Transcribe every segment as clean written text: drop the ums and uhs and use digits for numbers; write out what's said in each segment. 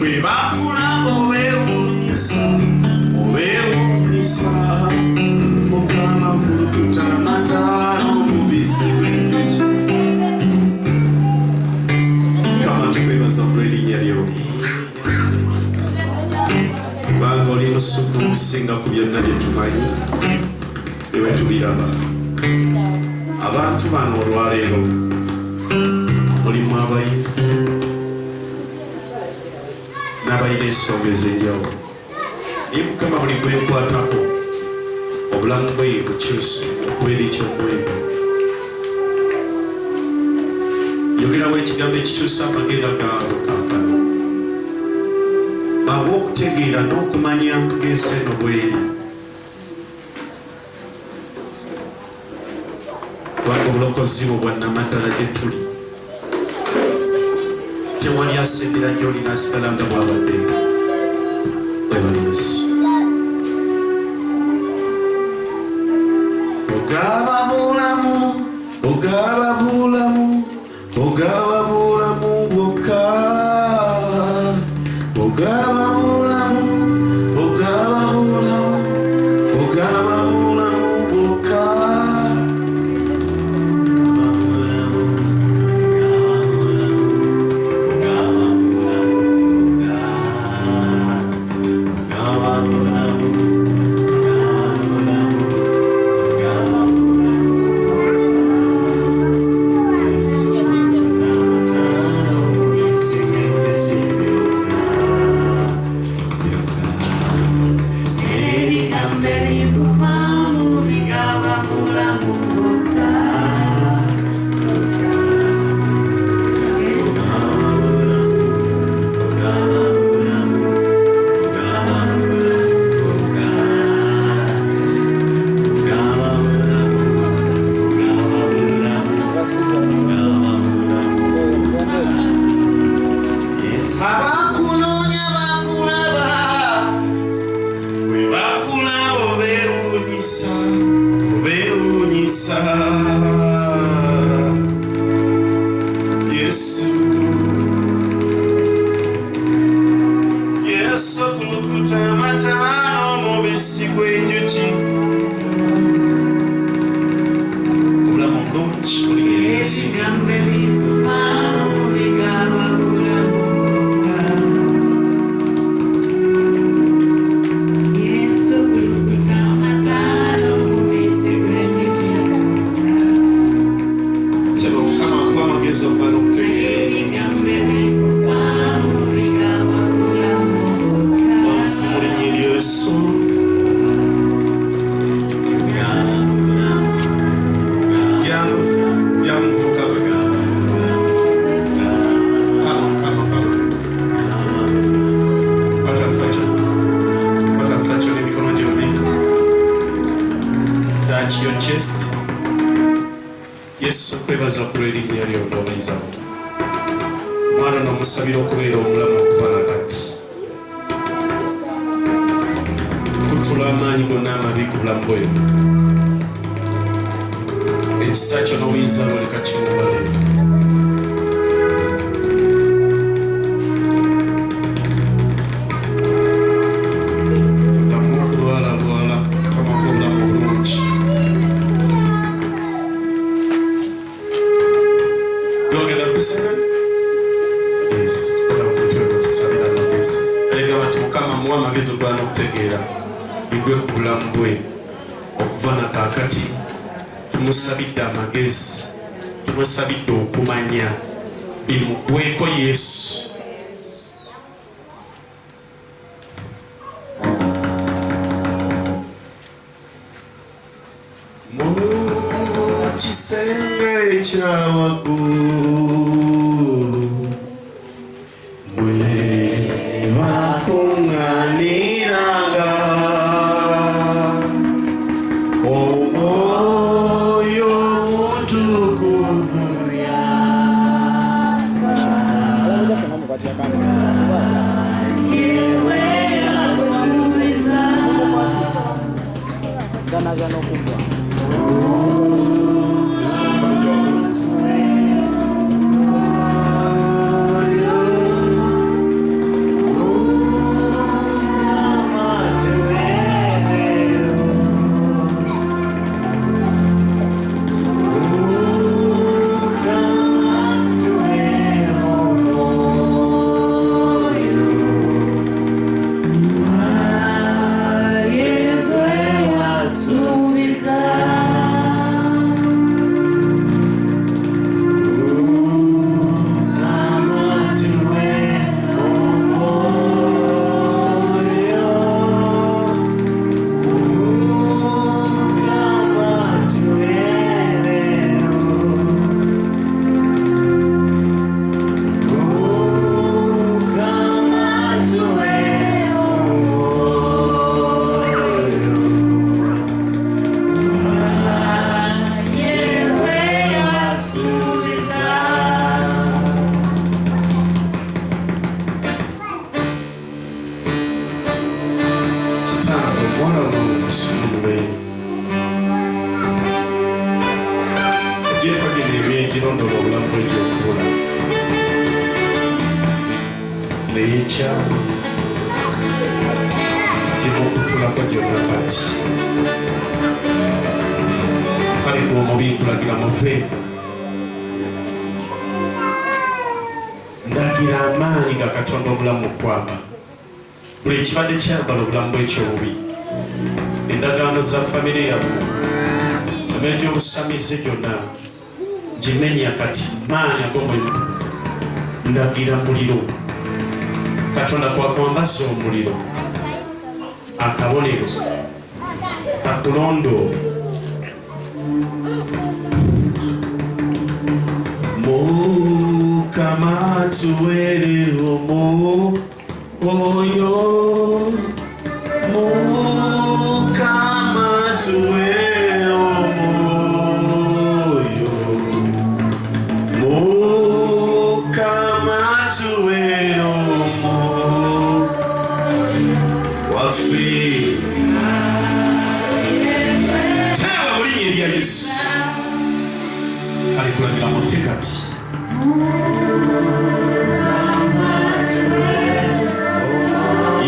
Bakula obewunyisa mukama kulukuta matano mubisi w'enjuki kama tukwebaza buledi yalyo kubanga oli musuku okusinga ku byonna bye tumanyi ewe tubiraba abantu bano olwaleero mulimu abayivu n'abalina ensonga ez'enjawulo naye mukama buli gwenkwatako obulamu bwe bukyuse okubeera ekyomuwendo yogerawo ekigambo ekikyusa amagenda gaabwe kafano baba okutegeera n'okumanya ng'ensi eno bweri kubanga obulokozi bwo bwannamaddala gye tuli tewali asembera gy'oli n'asigala nga bw'abadde webali Yesu ogaba bulamu bwokka ogaba bulamu bwokka tumusabidde amagezi tumusabidde okumanya bimugweko Yesu mu kisenge ekyawaggulu bwe bakuŋŋaaniranga ekyamu kimukutulako gyonna kati kale gwe omubi nkulagira muve ndagira amaanyi ga Katonda obulamu kwaba buli ekibadde kyambala obulamu bw'ekyobubi endagaano za famire yammwe n'egyobusamize gyonna gimenya kati maanyi ag'omuliro ndagira muliro Katonda kwakwambaza omuliro akabonero kakulondo Mukama tuwere omwoyo Mukama tuwere omwoyo Mukama tuwere omwoyo waffe tewa bulinnya erya Yesu alikulagira mutekati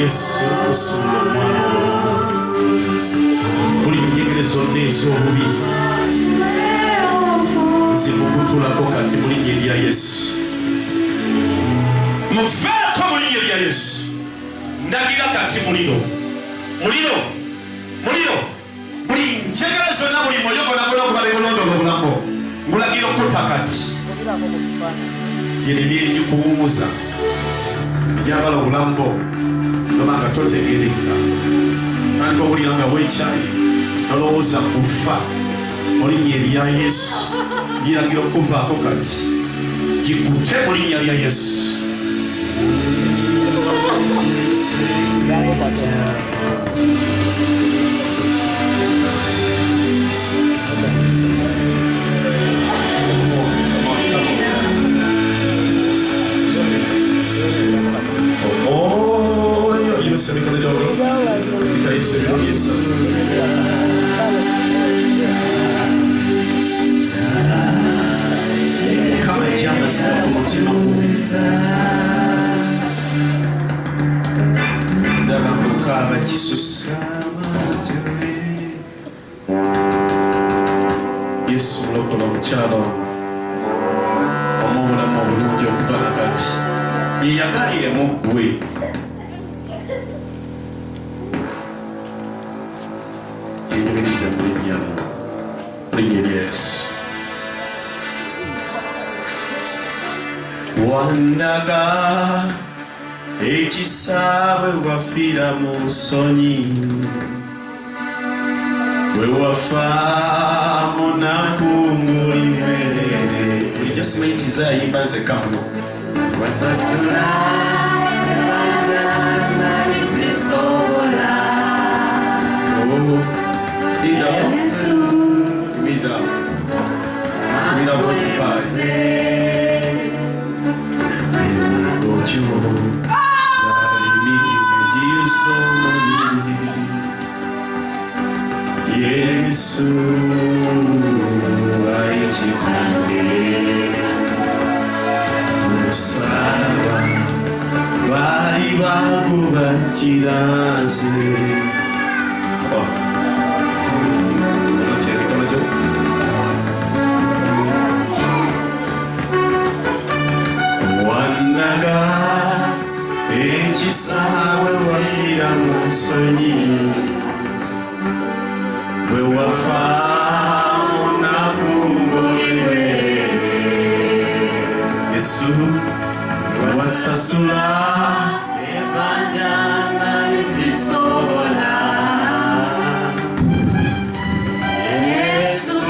Yesu kusula omwana buli njegere zonna ez'obubi zimukutulako kati mu linnya erya Yesu muveeko mu linnya erya Yesu ndagira kati muliro muliro muliro buli njegere zonna buli mwoyo gwonna ogubala ebulondoola obulamu ngulagira okutta kati yeremye egikuwumuza egyagala obulamu bwo nobanga totegereka andika obulira nga bwekyayi nolowooza kufa mu linnya erya Yesu giragira okuvaako kati gikute mu linnya lya Yesu Yesu lokola omukyalo omubulamu obulungi okuva kakati yeyagaliremu ggwe yenyumiriza mu linnya lya Yesu wandaga ekisaawe wafiira mu nsonyi we wafa munaku ng'olimerere bulijjo simanyi kizayimba nze kamuno wasasula ebanja nabizisobola Yesu mida wotipase Yesu aichitande musaraba bali bakubakiraze wandaga ekisaawe wafiira mu nsonyi we wafa munaku ng'olimerere Yesu wasasula ebanja nabizisobola Yesu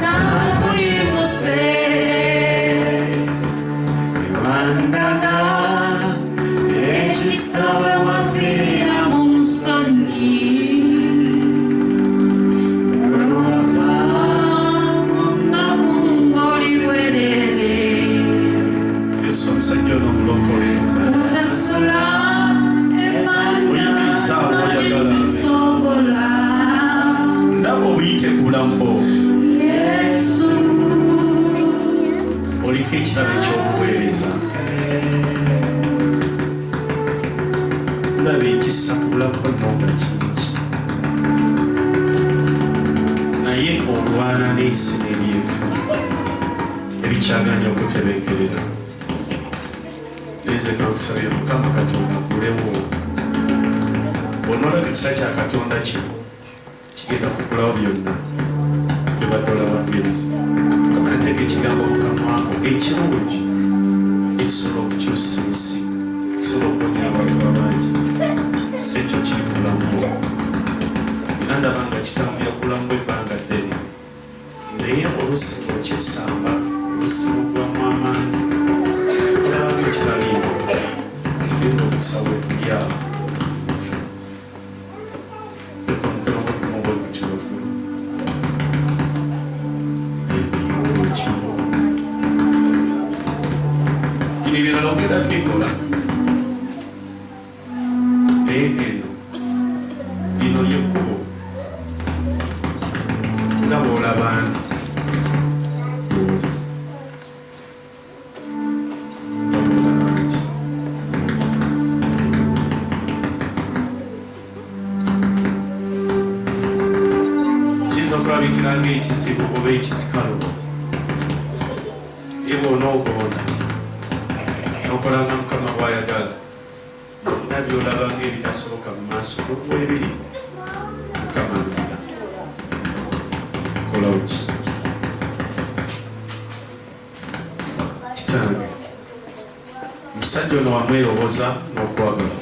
nakuyimuse wandaga ekisaawe wafiira mu nsonyi oliko ekirabo ekyokuweereza ekisa ku bulamu bw'emmomba kingi naye olwana n'ensi n'ebyefu ebikyaganya okutebeekerera. Nze kakusabira Mukama Katonda akulewo onoola ekisa kya Katonda kino kigenda kukulawo byonna byobadde olababiriza. Mukama nateeka ekigambo mu kamwako ekirungi ekisobola okukyusa ensi, kisobola okuwonya abantu abangi. Si ekyo kiri ku bulamu bwo era ndaba nga kitambulira ku bulamu bw'ebbanga ddene, naye oluusi ng'okyesamba, oluusi ng'ogwamu amaanyi olaba ng'ekitaliiwo genda okusawa ebyawo omukono gw'okumu bweguti waggulu bino ebirala ogenda bikola naye eno lino lyekkubo nga bw'olaba nti okulabikira ng'ekizibu oba ekizikalu ye bw'onoogonda n'okola nga Mukama bw'ayagala nga byolaba ng'ebitasoboka mu maaso g'obwebiri Mukama ngira kola uti kitange omusajja ono wamweroboza n'okwagala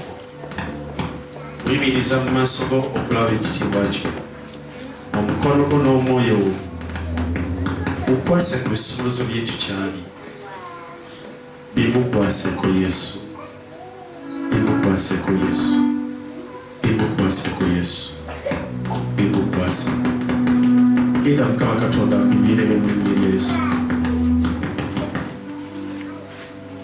muyimiriza mu maaso go okulaba ekitiibwa kyo. Omukono gwo n'omwoyo wo ukwase ku bisuluzo by'ekyo kyali bimukwaseko Yesu, bimukwaseko Yesu, bimukwaseko Yesu, bimukwase. Genda Mukama Katonda akuviiremu mu linnya lya Yesu.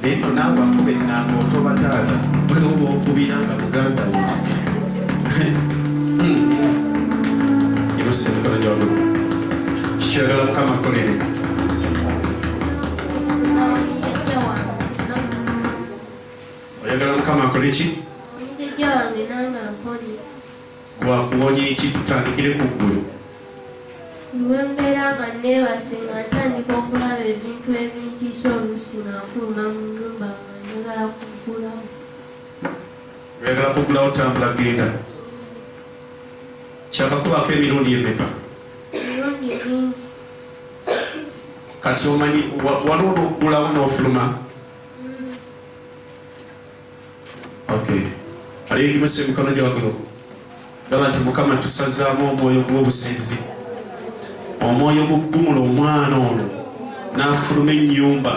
Naye nno naawe akuba ennanga otoba taata bwe oba okubira nga muganda wo emikono gy'omu kikyagala Mukama akolere. Oyagala Mukama akole ki? Gwakuwonya eki? Tutandikire ku ggulu. Lwembeera nga neebase nga ntandika okulaba ebintu ebintiisa oluusi nga nfuluma mu nnyumba nga njagala kuggulawo. Oyagala kuggulawo, tambula genda. Kyakakubako emirundi emeka? Emirundi mingi. Kati omanyi waliwo oluggulawo n'ofuluma? Okay. Ali egimuse emikono gy'waggulu. Gaba nti Mukama tusazaamu omwoyo gw'obusenzi, omwoyo gugumula omwana ono n'afuluma ennyumba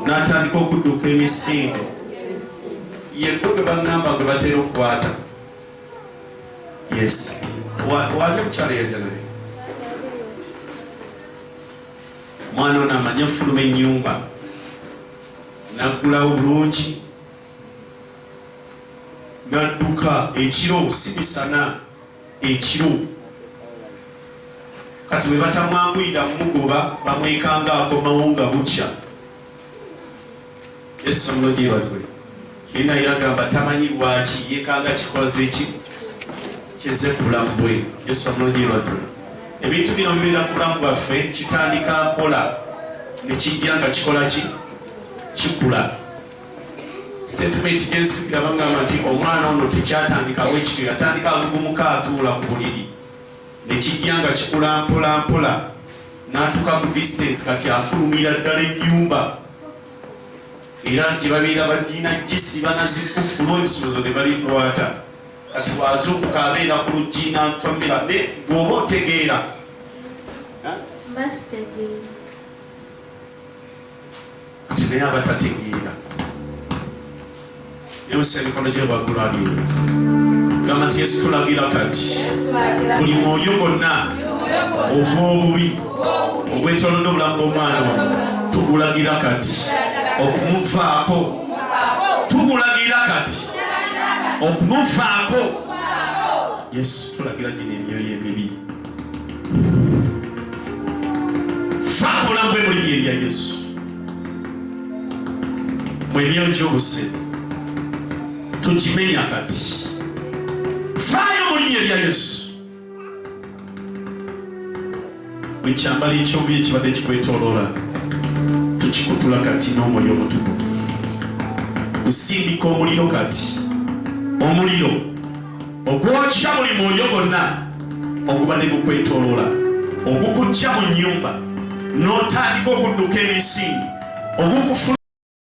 n'atandika okudduka emisinde yegwe gwe baŋŋamba gwe batera okukwata. Yes. Wali omukyala yajja naye mwana ono amanye afuluma ennyumba naggulawo bulungi n'adduka ekiro, si misana, ekiro. Kati bwe batamwanguyira mumugoba bamwekangaako mawunga bukya. Yesu mulo gyebazibwe yena yagamba tamanyi lwaki yekanga kikoze eki kize ku bulamu bwe. Yesu mulo gyebazibwe. Ebintu bino bibeera ku bulamu bwaffe kitandika mpola ne kijja nga kikola ki? Kikula. Statement gyensukira bangamba nti omwana ono tekyatandika bwekityo, yatandika agugumuka atuula ku buliri ne kijja nga kikula mpola mpola n'atuuka ku distance kati afulumira ddala ennyumba era gye babeera bagina gisiba nazikufulwa ebisuubizo ne balikwata. Kati bwazuukuka abeera ku luggi n'atomera ne bw'oba otegeera kati naye abatategeera yose emikono gye waggulu abyera gamba nti Yesu tulagira kati buli mwoyo gwonna ogw'obubi ogwetolodde obulamu bw'omwana ono tugulagira kati okumuvaako, tugulagira kati okumuvaako. Yesu tulagira gino emyoyo emibi vaako obulamu bwe mu linnya erya Yesu. Mwe emyoyo gy'obuse tugimenya kati linnya lya Yesu. Buli kyambalo ekyovu ekibadde kikwetooloola tukikutula kati n'Omwoyo Omutukuvu. Nsindika omuliro kati, omuliro ogwokya buli mwoyo gonna ogubadde gukwetooloola, ogukujja mu nnyumba n'otandika okudduka emisingi, ogukufula